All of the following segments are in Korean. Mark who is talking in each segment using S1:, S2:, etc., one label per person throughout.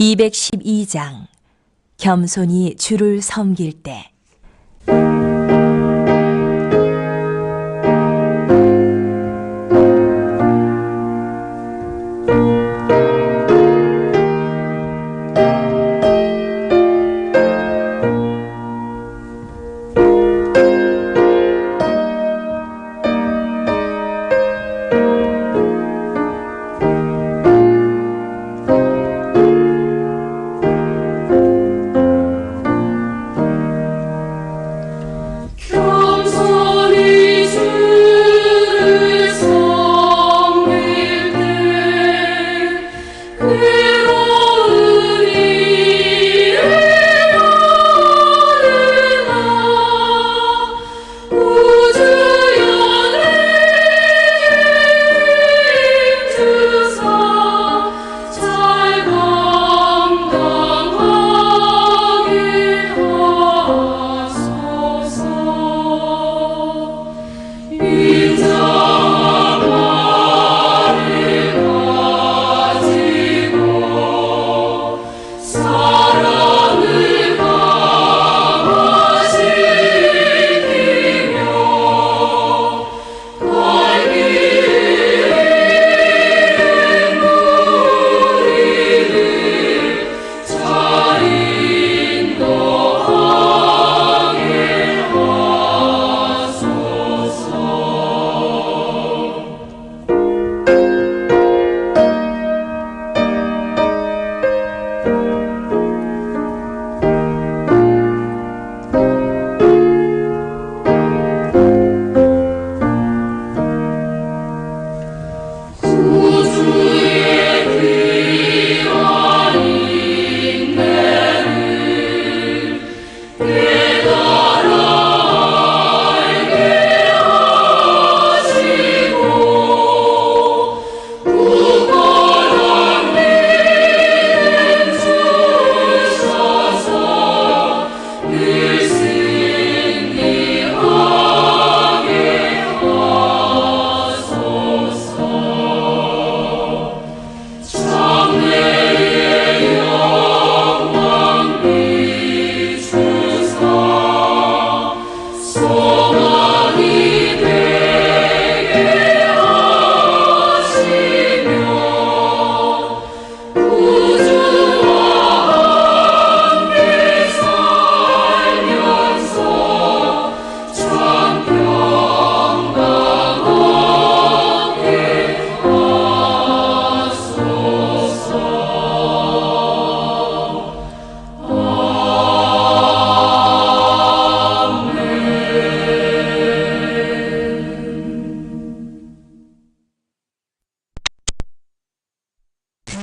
S1: 212장 겸손히 주를 섬길 때.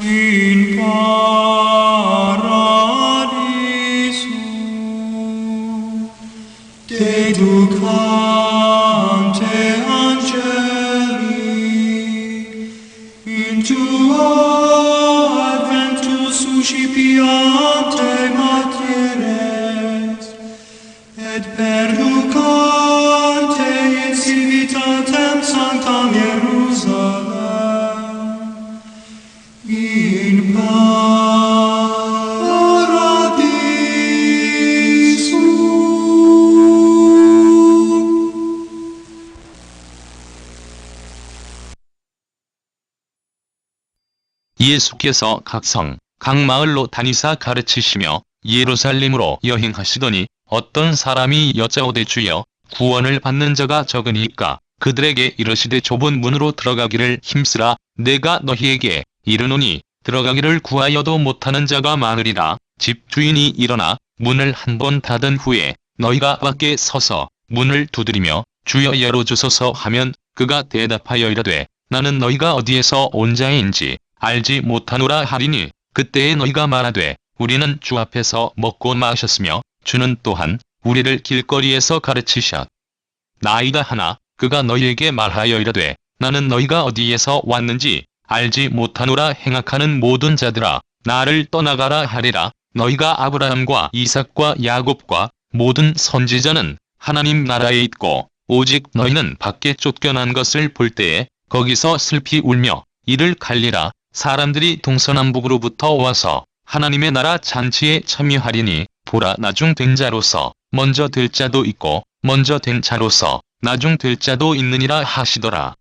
S2: In paradiso educante angeli in tuo adventus suscipiante materes et perducante in civitatem sanctam Hierusalem in paradiso.
S3: 예수께서 각 성, 각 마을로 다니사 가르치시며 예루살렘으로 여행하시더니 어떤 사람이 여짜오되 주여 구원을 받는 자가 적으니까 그들에게 이르시되 좁은 문으로 들어가기를 힘쓰라. 내가 너희에게 이르노니 들어가기를 구하여도 못하는 자가 많으리라. 집주인이 일어나 문을 한 번 닫은 후에 너희가 밖에 서서 문을 두드리며 주여 열어주소서 하면 그가 대답하여 이르되 나는 너희가 어디에서 온 자인지 알지 못하노라 하리니 그때에 너희가 말하되 우리는 주 앞에서 먹고 마셨으며 주는 또한 우리를 길거리에서 가르치셨나이다 하나 그가 너희에게 말하여 이르되 나는 너희가 어디에서 왔는지 알지 못하노라. 행악하는 모든 자들아 나를 떠나가라 하리라. 너희가 아브라함과 이삭과 야곱과 모든 선지자는 하나님 나라에 있고 오직 너희는 밖에 쫓겨난 것을 볼 때에 거기서 슬피 울며 이를 갈리라. 사람들이 동서남북으로부터 와서 하나님의 나라 잔치에 참여하리니 보라 나중 된 자로서 먼저 될 자도 있고 먼저 된 자로서 나중 될 자도 있느니라 하시더라.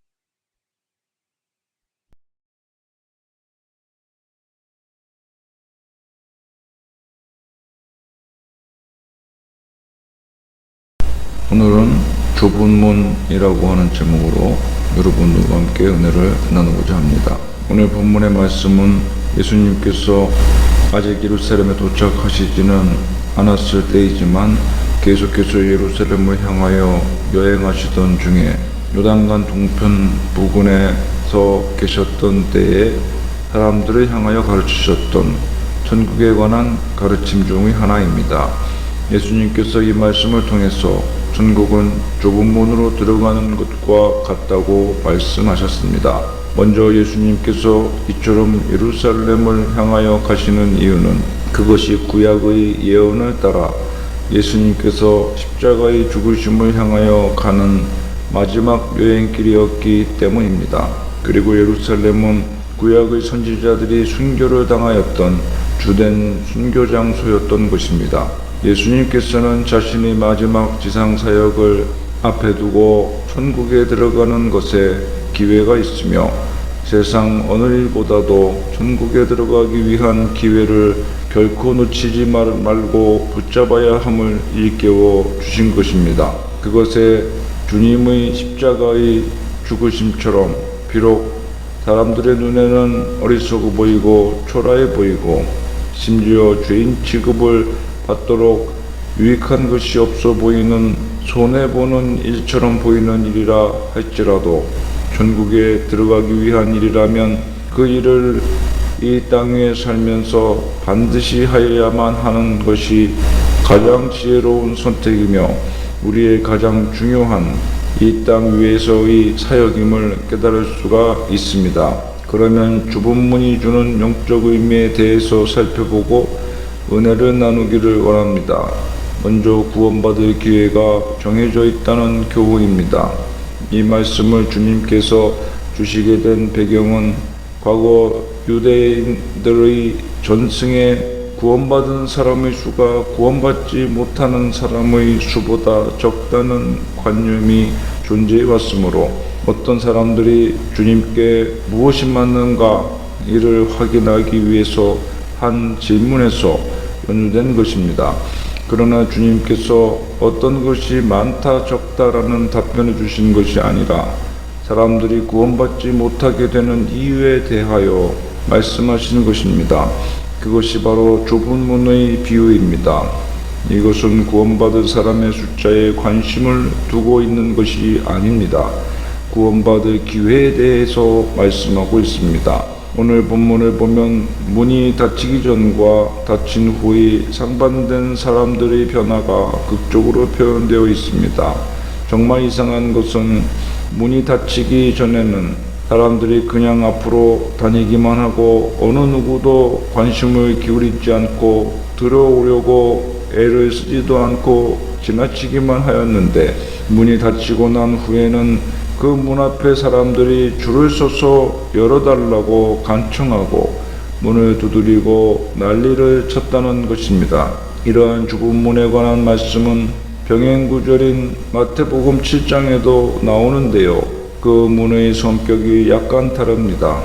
S4: 오늘은 좁은 문이라고 하는 제목으로 여러분들과 함께 은혜를 나누고자 합니다. 오늘 본문의 말씀은 예수님께서 아직 예루살렘에 도착하시지는 않았을 때이지만 계속해서 예루살렘을 향하여 여행하시던 중에 요단강 동편 부근에서 계셨던 때에 사람들을 향하여 가르치셨던 천국에 관한 가르침 중의 하나입니다. 예수님께서 이 말씀을 통해서 천국은 좁은 문으로 들어가는 것과 같다고 말씀하셨습니다. 먼저 예수님께서 이처럼 예루살렘을 향하여 가시는 이유는 그것이 구약의 예언을 따라 예수님께서 십자가의 죽으심을 향하여 가는 마지막 여행길이었기 때문입니다. 그리고 예루살렘은 구약의 선지자들이 순교를 당하였던 주된 순교 장소였던 것입니다. 예수님께서는 자신의 마지막 지상 사역을 앞에 두고 천국에 들어가는 것에 기회가 있으며 세상 어느 일보다도 천국에 들어가기 위한 기회를 결코 놓치지 말고 붙잡아야 함을 일깨워 주신 것입니다. 그것에 주님의 십자가의 죽으심처럼 비록 사람들의 눈에는 어리석어 보이고 초라해 보이고 심지어 죄인 취급을 받도록 유익한 것이 없어 보이는 손해보는 일처럼 보이는 일이라 할지라도 천국에 들어가기 위한 일이라면 그 일을 이 땅 위에 살면서 반드시 하여야만 하는 것이 가장 지혜로운 선택이며 우리의 가장 중요한 이 땅 위에서의 사역임을 깨달을 수가 있습니다. 그러면 좁은 문이 주는 영적 의미에 대해서 살펴보고 은혜를 나누기를 원합니다. 먼저 구원받을 기회가 정해져 있다는 교훈입니다. 이 말씀을 주님께서 주시게 된 배경은 과거 유대인들의 전승에 구원받은 사람의 수가 구원받지 못하는 사람의 수보다 적다는 관념이 존재해 왔으므로 어떤 사람들이 주님께 무엇이 맞는가 이를 확인하기 위해서 한 질문에서 연유된 것입니다. 그러나 주님께서 어떤 것이 많다 적다라는 답변을 주신 것이 아니라 사람들이 구원받지 못하게 되는 이유에 대하여 말씀하시는 것입니다. 그것이 바로 좁은 문의 비유입니다. 이것은 구원받을 사람의 숫자에 관심을 두고 있는 것이 아닙니다. 구원받을 기회에 대해서 말씀하고 있습니다. 오늘 본문을 보면 문이 닫히기 전과 닫힌 후의 상반된 사람들의 변화가 극적으로 표현되어 있습니다. 정말 이상한 것은 문이 닫히기 전에는 사람들이 그냥 앞으로 다니기만 하고 어느 누구도 관심을 기울이지 않고 들어오려고 애를 쓰지도 않고 지나치기만 하였는데 문이 닫히고 난 후에는 그 문 앞에 사람들이 줄을 서서 열어달라고 간청하고 문을 두드리고 난리를 쳤다는 것입니다. 이러한 좁은 문에 관한 말씀은 병행구절인 마태복음 7장에도 나오는데요. 그 문의 성격이 약간 다릅니다.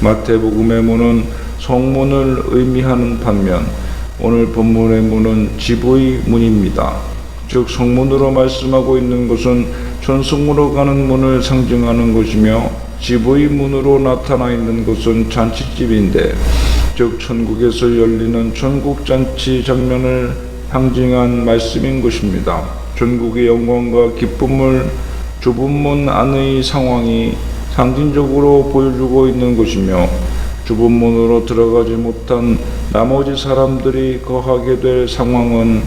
S4: 마태복음의 문은 성문을 의미하는 반면 오늘 본문의 문은 지부의 문입니다. 즉 성문으로 말씀하고 있는 것은 전승으로 가는 문을 상징하는 것이며 지부의 문으로 나타나 있는 것은 잔치집인데 즉 천국에서 열리는 천국잔치 장면을 상징한 말씀인 것입니다. 천국의 영광과 기쁨을 좁은 문 안의 상황이 상징적으로 보여주고 있는 것이며 좁은 문으로 들어가지 못한 나머지 사람들이 거하게 될 상황은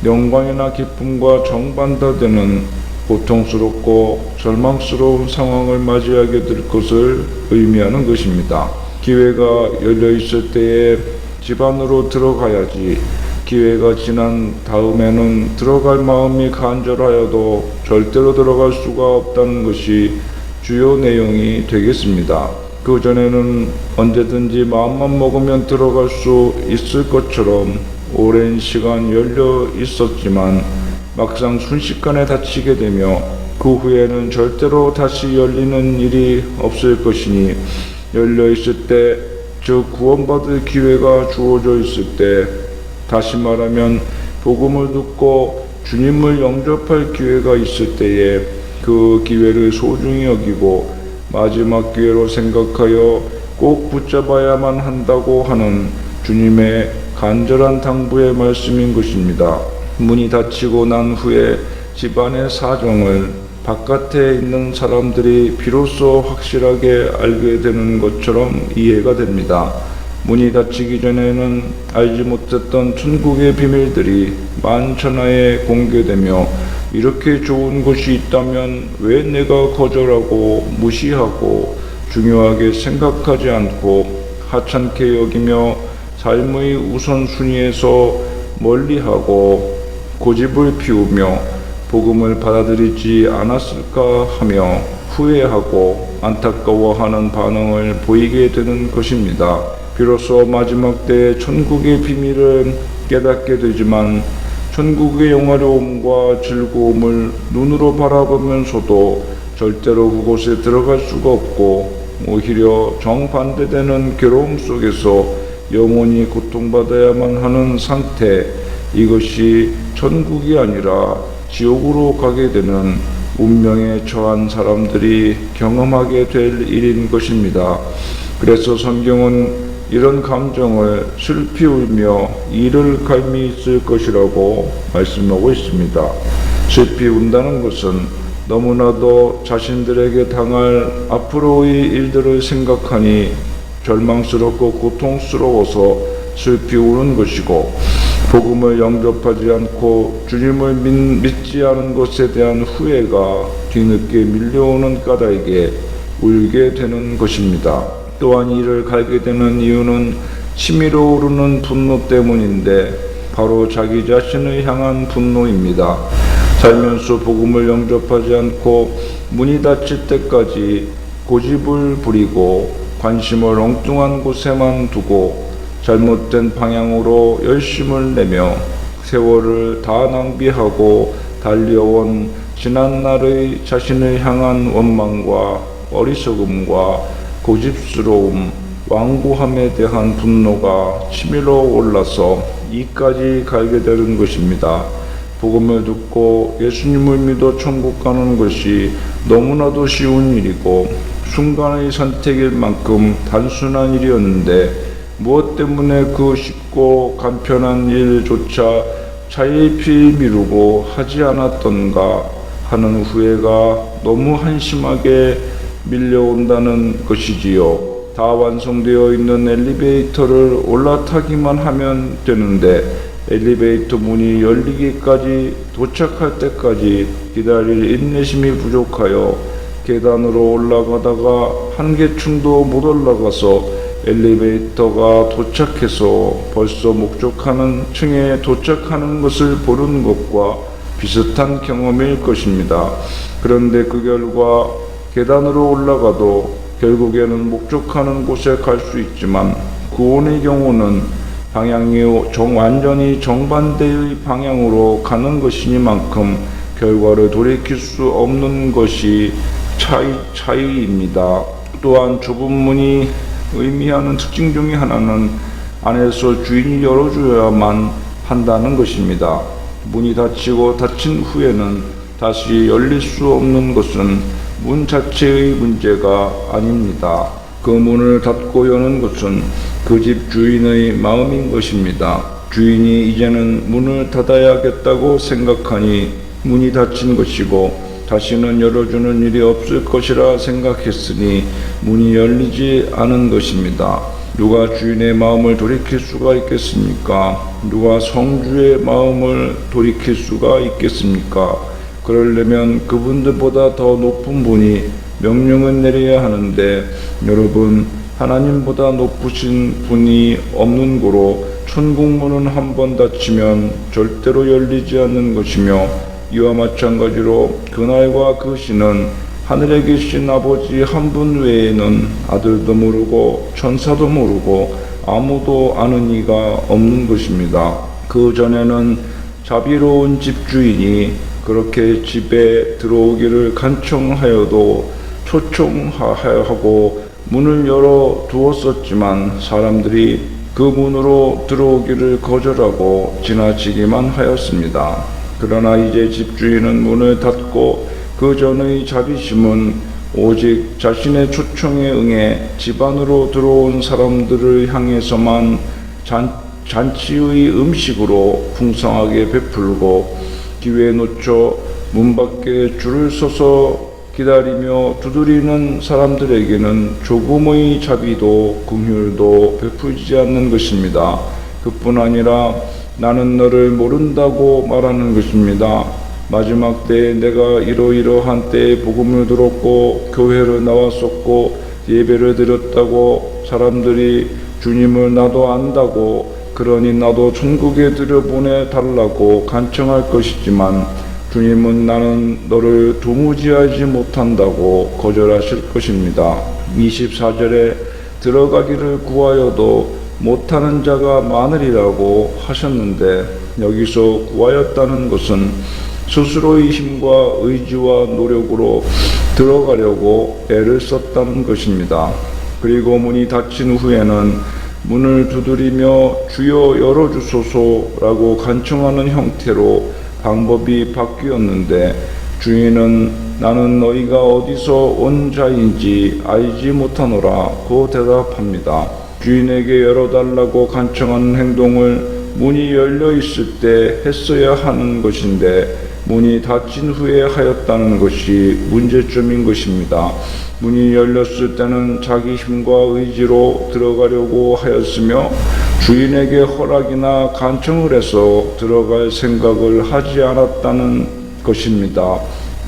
S4: 영광이나 기쁨과 정반대되는 고통스럽고 절망스러운 상황을 맞이하게 될 것을 의미하는 것입니다. 기회가 열려 있을 때에 집 안으로 들어가야지 기회가 지난 다음에는 들어갈 마음이 간절하여도 절대로 들어갈 수가 없다는 것이 주요 내용이 되겠습니다. 그 전에는 언제든지 마음만 먹으면 들어갈 수 있을 것처럼 오랜 시간 열려 있었지만 막상 순식간에 닫히게 되며 그 후에는 절대로 다시 열리는 일이 없을 것이니 열려 있을 때, 즉 구원받을 기회가 주어져 있을 때, 다시 말하면 복음을 듣고 주님을 영접할 기회가 있을 때에 그 기회를 소중히 여기고 마지막 기회로 생각하여 꼭 붙잡아야만 한다고 하는 주님의 간절한 당부의 말씀인 것입니다. 문이 닫히고 난 후에 집안의 사정을 바깥에 있는 사람들이 비로소 확실하게 알게 되는 것처럼 이해가 됩니다. 문이 닫히기 전에는 알지 못했던 천국의 비밀들이 만천하에 공개되며 이렇게 좋은 곳이 있다면 왜 내가 거절하고 무시하고 중요하게 생각하지 않고 하찮게 여기며 삶의 우선순위에서 멀리하고 고집을 피우며 복음을 받아들이지 않았을까 하며 후회하고 안타까워하는 반응을 보이게 되는 것입니다. 비로소 마지막 때의 천국의 비밀을 깨닫게 되지만 천국의 영화로움과 즐거움을 눈으로 바라보면서도 절대로 그곳에 들어갈 수가 없고 오히려 정반대되는 괴로움 속에서 영원히 고통받아야만 하는 상태, 이것이 천국이 아니라 지옥으로 가게 되는 운명에 처한 사람들이 경험하게 될 일인 것입니다. 그래서 성경은 이런 감정을 슬피 울며 이를 갈미 있을 것이라고 말씀하고 있습니다. 슬피 운다는 것은 너무나도 자신들에게 당할 앞으로의 일들을 생각하니 절망스럽고 고통스러워서 슬피 우는 것이고, 복음을 영접하지 않고 주님을 믿지 않은 것에 대한 후회가 뒤늦게 밀려오는 까닭에 울게 되는 것입니다. 또한 이를 갈게 되는 이유는 치밀어 오르는 분노 때문인데 바로 자기 자신을 향한 분노입니다. 살면서 복음을 영접하지 않고 문이 닫힐 때까지 고집을 부리고 관심을 엉뚱한 곳에만 두고 잘못된 방향으로 열심을 내며 세월을 다 낭비하고 달려온 지난날의 자신을 향한 원망과 어리석음과 고집스러움, 완고함에 대한 분노가 치밀어 올라서 이까지 갈게 되는 것입니다. 복음을 듣고 예수님을 믿어 천국 가는 것이 너무나도 쉬운 일이고 순간의 선택일 만큼 단순한 일이었는데 무엇 때문에 그 쉽고 간편한 일조차 차일피일 미루고 하지 않았던가 하는 후회가 너무 한심하게 밀려온다는 것이지요. 다 완성되어 있는 엘리베이터를 올라타기만 하면 되는데 엘리베이터 문이 열리기까지 도착할 때까지 기다릴 인내심이 부족하여 계단으로 올라가다가 한계층도 못 올라가서 엘리베이터가 도착해서 벌써 목적하는 층에 도착하는 것을 보는 것과 비슷한 경험일 것입니다. 그런데 그 결과 계단으로 올라가도 결국에는 목적하는 곳에 갈 수 있지만 구원의 경우는 방향이 완전히 정반대의 방향으로 가는 것이니만큼 결과를 돌이킬 수 없는 것이 차이입니다. 또한 좁은 문이 의미하는 특징 중에 하나는 안에서 주인이 열어줘야만 한다는 것입니다. 문이 닫히고 닫힌 후에는 다시 열릴 수 없는 것은 문 자체의 문제가 아닙니다. 그 문을 닫고 여는 것은 그 집 주인의 마음인 것입니다. 주인이 이제는 문을 닫아야겠다고 생각하니 문이 닫힌 것이고 다시는 열어주는 일이 없을 것이라 생각했으니 문이 열리지 않은 것입니다. 누가 주인의 마음을 돌이킬 수가 있겠습니까? 누가 성주의 마음을 돌이킬 수가 있겠습니까? 그러려면 그분들보다 더 높은 분이 명령을 내려야 하는데 여러분, 하나님보다 높으신 분이 없는 고로 천국문은 한 번 닫히면 절대로 열리지 않는 것이며 이와 마찬가지로 그날과 그 시는 하늘에 계신 아버지 한 분 외에는 아들도 모르고 천사도 모르고 아무도 아는 이가 없는 것입니다. 그 전에는 자비로운 집주인이 그렇게 집에 들어오기를 간청하여도 초청하고 문을 열어 두었었지만 사람들이 그 문으로 들어오기를 거절하고 지나치기만 하였습니다. 그러나 이제 집주인은 문을 닫고 그 전의 자비심은 오직 자신의 초청에 응해 집 안으로 들어온 사람들을 향해서만 잔치의 음식으로 풍성하게 베풀고 기회에 놓쳐 문 밖에 줄을 서서 기다리며 두드리는 사람들에게는 조금의 자비도 긍휼도 베풀지 않는 것입니다. 그뿐 아니라 나는 너를 모른다고 말하는 것입니다. 마지막 때에 내가 이러이러한 때에 복음을 들었고 교회를 나왔었고 예배를 드렸다고 사람들이 주님을 나도 안다고 그러니 나도 천국에 들여보내 달라고 간청할 것이지만 주님은 나는 너를 도무지하지 못한다고 거절하실 것입니다. 24절에 들어가기를 구하여도 못하는 자가 많으리라고 하셨는데 여기서 구하였다는 것은 스스로의 힘과 의지와 노력으로 들어가려고 애를 썼다는 것입니다. 그리고 문이 닫힌 후에는 문을 두드리며 주여 열어주소서라고 간청하는 형태로 방법이 바뀌었는데 주인은 나는 너희가 어디서 온 자인지 알지 못하노라고 대답합니다. 주인에게 열어달라고 간청하는 행동을 문이 열려 있을 때 했어야 하는 것인데 문이 닫힌 후에 하였다는 것이 문제점인 것입니다. 문이 열렸을 때는 자기 힘과 의지로 들어가려고 하였으며 주인에게 허락이나 간청을 해서 들어갈 생각을 하지 않았다는 것입니다.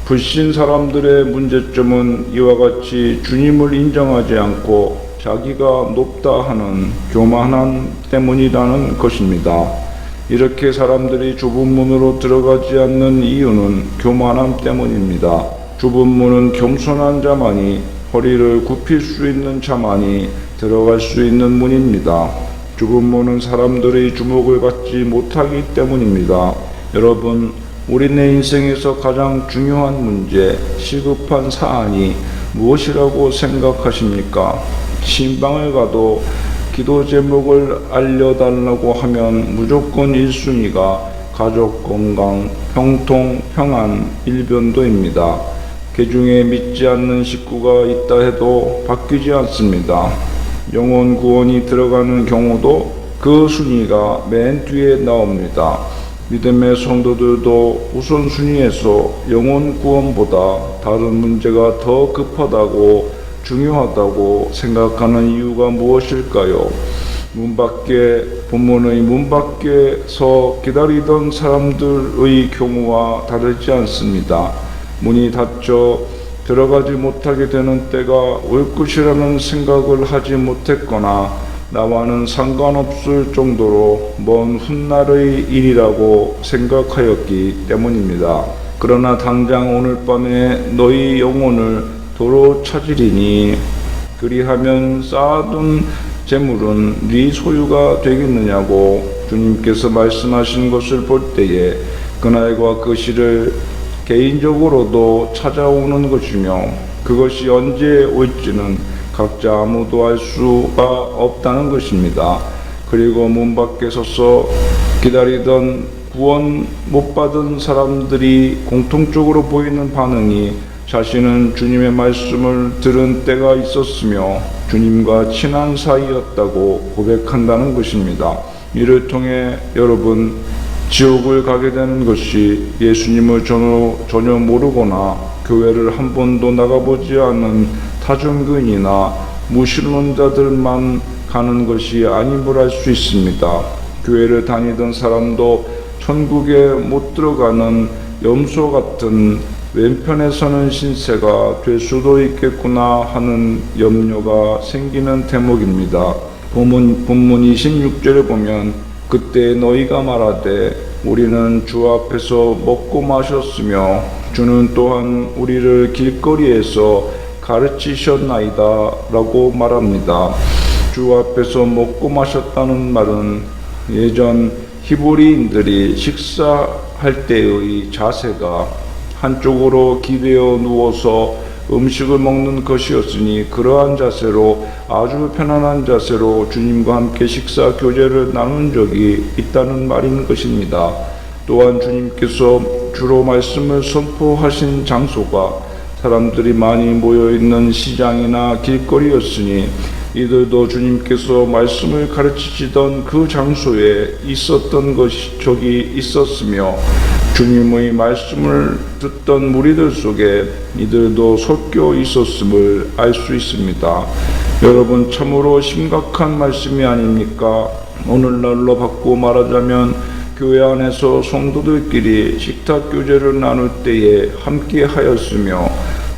S4: 불신 사람들의 문제점은 이와 같이 주님을 인정하지 않고 자기가 높다 하는 교만함 때문이라는 것입니다. 이렇게 사람들이 좁은 문으로 들어가지 않는 이유는 교만함 때문입니다. 좁은 문은 겸손한 자만이 허리를 굽힐 수 있는 자만이 들어갈 수 있는 문입니다. 좁은 문은 사람들의 주목을 받지 못하기 때문입니다. 여러분, 우리네 인생에서 가장 중요한 문제, 시급한 사안이 무엇이라고 생각하십니까? 신방을 가도 기도 제목을 알려달라고 하면 무조건 1순위가 가족 건강, 형통, 평안, 일변도입니다. 개중에 믿지 않는 식구가 있다 해도 바뀌지 않습니다. 영혼 구원이 들어가는 경우도 그 순위가 맨 뒤에 나옵니다. 믿음의 성도들도 우선순위에서 영혼 구원보다 다른 문제가 더 급하다고 중요하다고 생각하는 이유가 무엇일까요? 본문의 문 밖에서 기다리던 사람들의 경우와 다르지 않습니다. 문이 닫혀 들어가지 못하게 되는 때가 올 것이라는 생각을 하지 못했거나 나와는 상관없을 정도로 먼 훗날의 일이라고 생각하였기 때문입니다. 그러나 당장 오늘 밤에 너희 영혼을 도로 찾으리니 그리하면 쌓아둔 재물은 네 소유가 되겠느냐고 주님께서 말씀하신 것을 볼 때에 그날과 그 시를 개인적으로도 찾아오는 것이며 그것이 언제 올지는 각자 아무도 알 수가 없다는 것입니다. 그리고 문 밖에 서서 기다리던 구원 못 받은 사람들이 공통적으로 보이는 반응이 자신은 주님의 말씀을 들은 때가 있었으며 주님과 친한 사이였다고 고백한다는 것입니다. 이를 통해 여러분, 지옥을 가게 되는 것이 예수님을 전혀 모르거나 교회를 한 번도 나가보지 않은 타종교인이나 무신론자들만 가는 것이 아님을 알 수 있습니다. 교회를 다니던 사람도 천국에 못 들어가는 염소 같은 왼편에 서는 신세가 될 수도 있겠구나 하는 염려가 생기는 대목입니다. 본문 26절에 보면 그때 너희가 말하되 우리는 주 앞에서 먹고 마셨으며 주는 또한 우리를 길거리에서 가르치셨나이다 라고 말합니다. 주 앞에서 먹고 마셨다는 말은 예전 히브리인들이 식사할 때의 자세가 한쪽으로 기대어 누워서 음식을 먹는 것이었으니 그러한 자세로 아주 편안한 자세로 주님과 함께 식사 교제를 나눈 적이 있다는 말인 것입니다. 또한 주님께서 주로 말씀을 선포하신 장소가 사람들이 많이 모여있는 시장이나 길거리였으니 이들도 주님께서 말씀을 가르치시던 그 장소에 있었던 적이 있었으며 주님의 말씀을 듣던 무리들 속에 이들도 섞여 있었음을 알 수 있습니다. 여러분, 참으로 심각한 말씀이 아닙니까? 오늘날로 바꾸어 말하자면 교회 안에서 성도들끼리 식탁 교제를 나눌 때에 함께 하였으며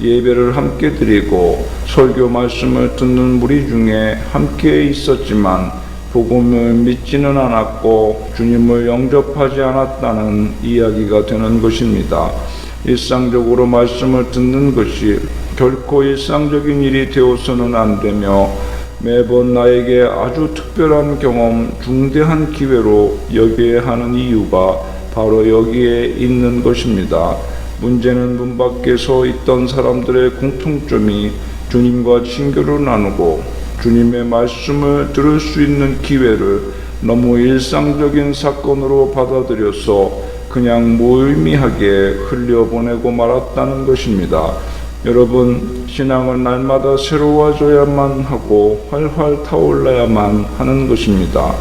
S4: 예배를 함께 드리고 설교 말씀을 듣는 무리 중에 함께 있었지만 복음을 믿지는 않았고 주님을 영접하지 않았다는 이야기가 되는 것입니다. 일상적으로 말씀을 듣는 것이 결코 일상적인 일이 되어서는 안 되며 매번 나에게 아주 특별한 경험, 중대한 기회로 여겨야 하는 이유가 바로 여기에 있는 것입니다. 문제는 문 밖에 서 있던 사람들의 공통점이 주님과 친교를 나누고 주님의 말씀을 들을 수 있는 기회를 너무 일상적인 사건으로 받아들여서 그냥 무의미하게 흘려보내고 말았다는 것입니다. 여러분, 신앙은 날마다 새로워져야만 하고 활활 타올라야만 하는 것입니다.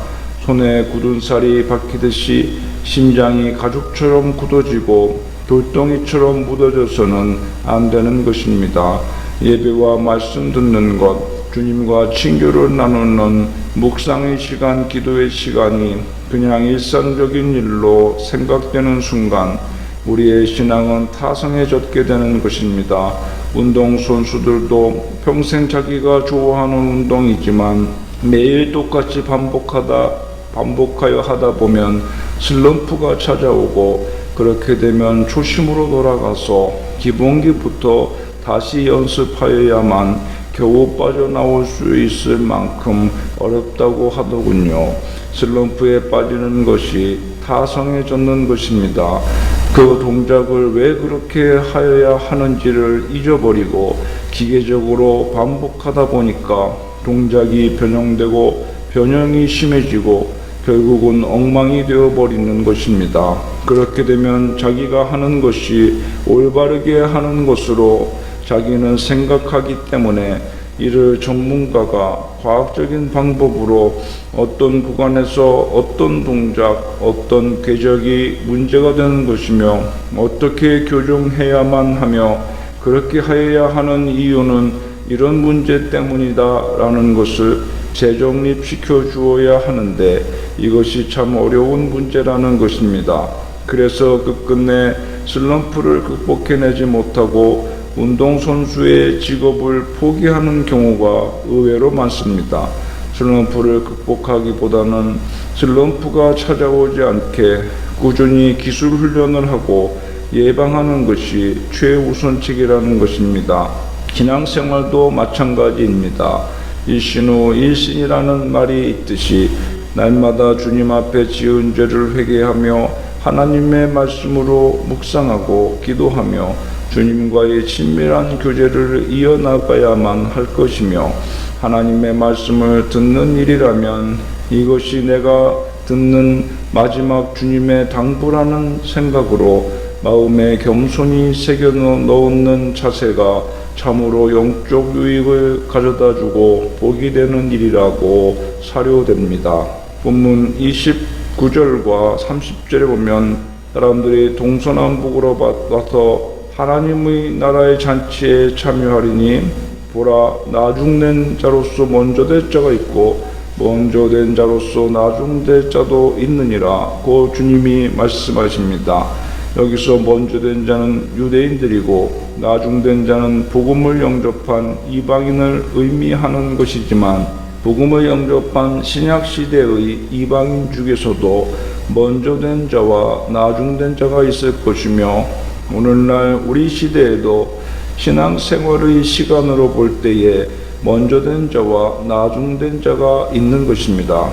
S4: 손에 굳은 살이 박히듯이 심장이 가죽처럼 굳어지고 돌덩이처럼 묻어져서는 안 되는 것입니다. 예배와 말씀 듣는 것, 주님과 친교를 나누는 묵상의 시간, 기도의 시간이 그냥 일상적인 일로 생각되는 순간 우리의 신앙은 타성해졌게 되는 것입니다. 운동선수들도 평생 자기가 좋아하는 운동이지만 매일 똑같이 반복하여 하다 보면 슬럼프가 찾아오고 그렇게 되면 초심으로 돌아가서 기본기부터 다시 연습하여야만 겨우 빠져나올 수 있을 만큼 어렵다고 하더군요. 슬럼프에 빠지는 것이 타성해졌는 것입니다. 그 동작을 왜 그렇게 하여야 하는지를 잊어버리고 기계적으로 반복하다 보니까 동작이 변형되고 변형이 심해지고 결국은 엉망이 되어버리는 것입니다. 그렇게 되면 자기가 하는 것이 올바르게 하는 것으로 자기는 생각하기 때문에 이를 전문가가 과학적인 방법으로 어떤 구간에서 어떤 동작, 어떤 궤적이 문제가 되는 것이며 어떻게 교정해야만 하며 그렇게 하여야 하는 이유는 이런 문제 때문이다 라는 것을 재정립시켜 주어야 하는데 이것이 참 어려운 문제라는 것입니다. 그래서 끝끝내 슬럼프를 극복해내지 못하고 운동선수의 직업을 포기하는 경우가 의외로 많습니다. 슬럼프를 극복하기보다는 슬럼프가 찾아오지 않게 꾸준히 기술 훈련을 하고 예방하는 것이 최우선책이라는 것입니다. 신앙생활도 마찬가지입니다. 일신후 일신이라는 말이 있듯이 날마다 주님 앞에 지은 죄를 회개하며 하나님의 말씀으로 묵상하고 기도하며 주님과의 친밀한 교제를 이어나가야만 할 것이며 하나님의 말씀을 듣는 일이라면 이것이 내가 듣는 마지막 주님의 당부라는 생각으로 마음에 겸손히 새겨 넣는 자세가 참으로 영적 유익을 가져다주고 복이 되는 일이라고 사료됩니다. 본문 29절과 30절에 보면 사람들이 동서남북으로 와서 하나님의 나라의 잔치에 참여하리니 보라, 나중된 자로서 먼저 될 자가 있고 먼저 된 자로서 나중될 자도 있느니라 고 주님이 말씀하십니다. 여기서 먼저 된 자는 유대인들이고 나중된 자는 복음을 영접한 이방인을 의미하는 것이지만 복음을 영접한 신약시대의 이방인 중에서도 먼저 된 자와 나중된 자가 있을 것이며 오늘날 우리 시대에도 신앙생활의 시간으로 볼 때에 먼저 된 자와 나중된 자가 있는 것입니다.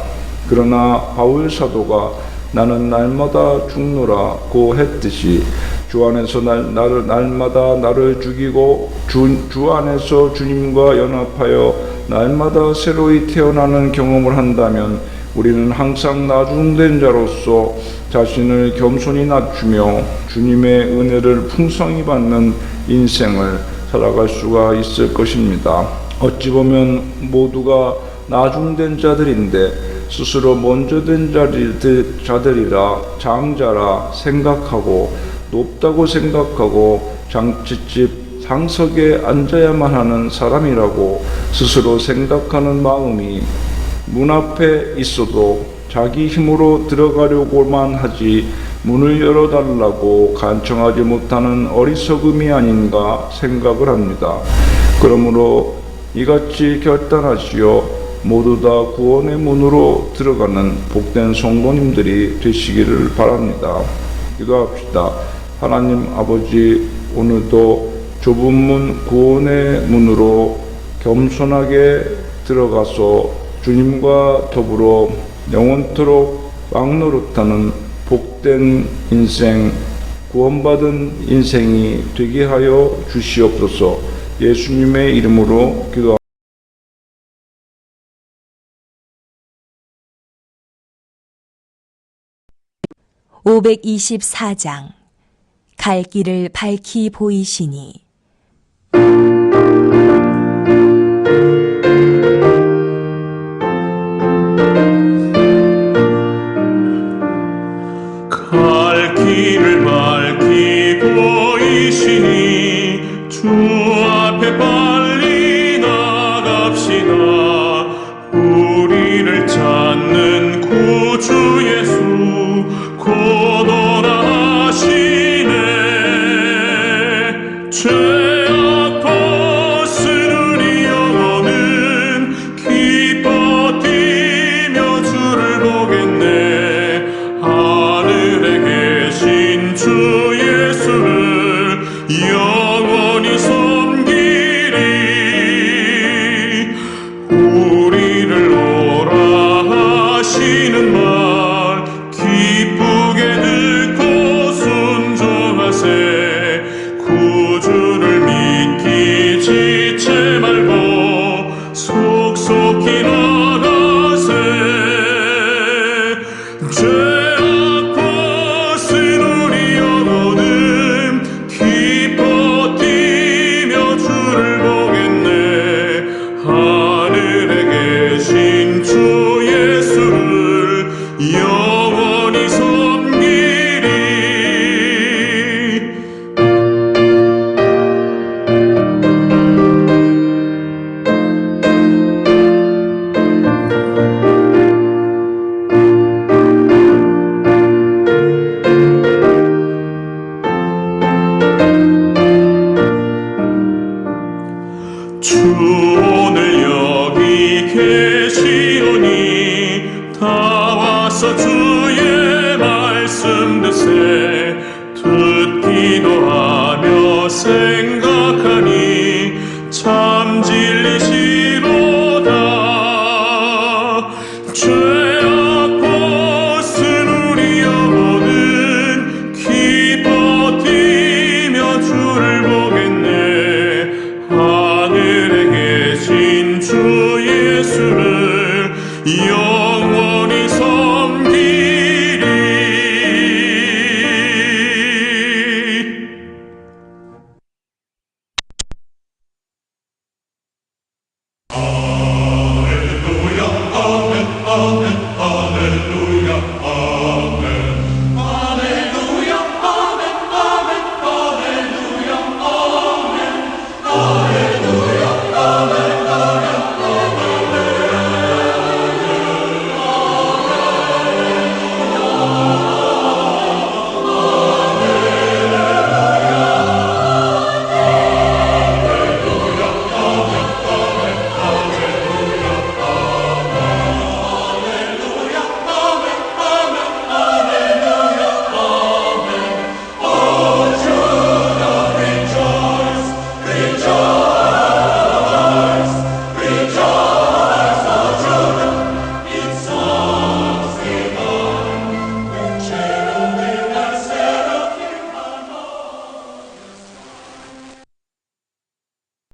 S4: 그러나 바울 사도가 나는 날마다 죽노라고 했듯이 주 안에서 날마다 나를 죽이고 주 안에서 주님과 연합하여 날마다 새로이 태어나는 경험을 한다면 우리는 항상 나중된 자로서 자신을 겸손히 낮추며 주님의 은혜를 풍성히 받는 인생을 살아갈 수가 있을 것입니다. 어찌 보면 모두가 나중된 자들인데 스스로 먼저 된 자들이라 장자라 생각하고 높다고 생각하고 장칫집 상석에 앉아야만 하는 사람이라고 스스로 생각하는 마음이 문 앞에 있어도 자기 힘으로 들어가려고만 하지 문을 열어달라고 간청하지 못하는 어리석음이 아닌가 생각을 합니다. 그러므로 이같이 결단하시어 모두 다 구원의 문으로 들어가는 복된 성도님들이 되시기를 바랍니다. 기도합시다. 하나님 아버지, 오늘도 좁은 문 구원의 문으로 겸손하게 들어가서 주님과 더불어 영원토록 왕노릇하는 복된 인생, 구원받은 인생이 되게 하여 주시옵소서. 예수님의 이름으로 기도합니다.
S1: 524장 갈 길을 밝히 보이시니
S2: 갈 길을